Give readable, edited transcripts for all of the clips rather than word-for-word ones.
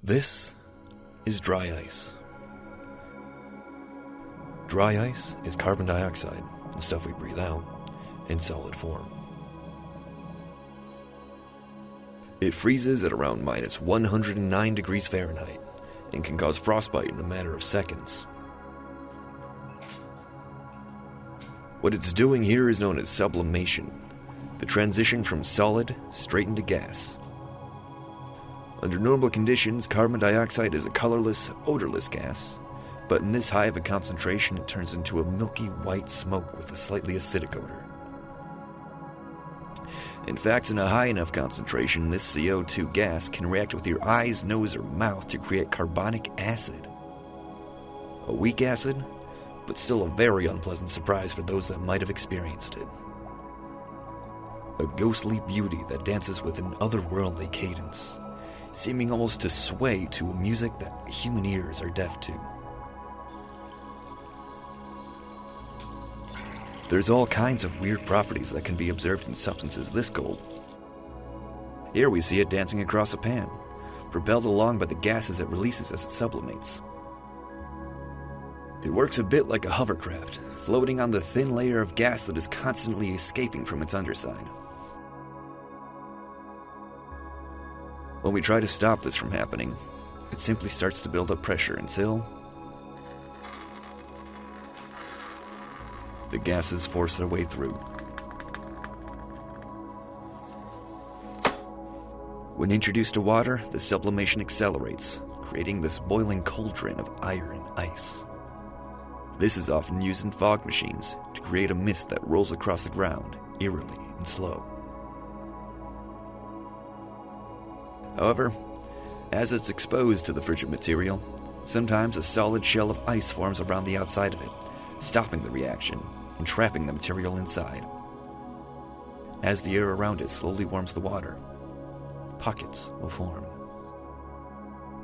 This is dry ice. Dry ice is carbon dioxide, the stuff we breathe out, in solid form. It freezes at around minus 109 degrees Fahrenheit and can cause frostbite in a matter of seconds. What it's doing here is known as sublimation, the transition from solid straight into gas. Under normal conditions, carbon dioxide is a colorless, odorless gas, but in this high of a concentration it turns into a milky white smoke with a slightly acidic odor. In fact, in a high enough concentration, this CO2 gas can react with your eyes, nose, or mouth to create carbonic acid. A weak acid, but still a very unpleasant surprise for those that might have experienced it. A ghostly beauty that dances with an otherworldly cadence, seeming almost to sway to a music that human ears are deaf to. There's all kinds of weird properties that can be observed in substances this cold. Here we see it dancing across a pan, propelled along by the gases it releases as it sublimates. It works a bit like a hovercraft, floating on the thin layer of gas that is constantly escaping from its underside. When we try to stop this from happening, it simply starts to build up pressure until the gases force their way through. When introduced to water, the sublimation accelerates, creating this boiling cauldron of iron and ice. This is often used in fog machines to create a mist that rolls across the ground, eerily and slow. However, as it's exposed to the frigid material, sometimes a solid shell of ice forms around the outside of it, stopping the reaction and trapping the material inside. As the air around it slowly warms the water, pockets will form.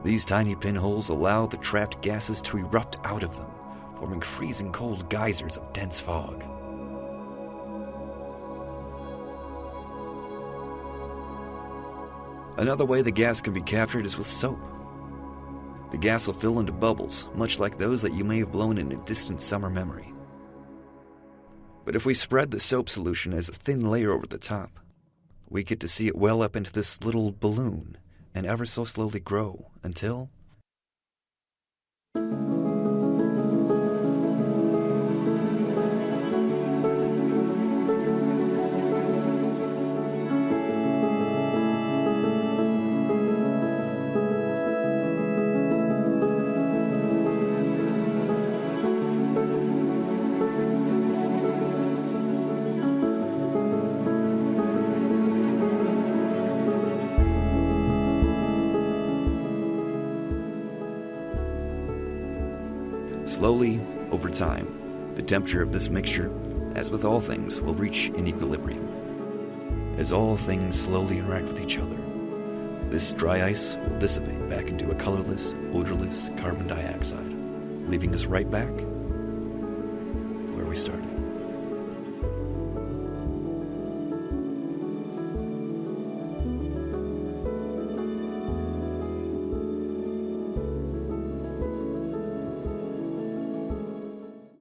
These tiny pinholes allow the trapped gases to erupt out of them, forming freezing cold geysers of dense fog. Another way the gas can be captured is with soap. The gas will fill into bubbles, much like those that you may have blown in a distant summer memory. But if we spread the soap solution as a thin layer over the top, we get to see it well up into this little balloon and ever so slowly grow until slowly, over time, the temperature of this mixture, as with all things, will reach an equilibrium. As all things slowly interact with each other, this dry ice will dissipate back into a colorless, odorless carbon dioxide, leaving us right back where we started.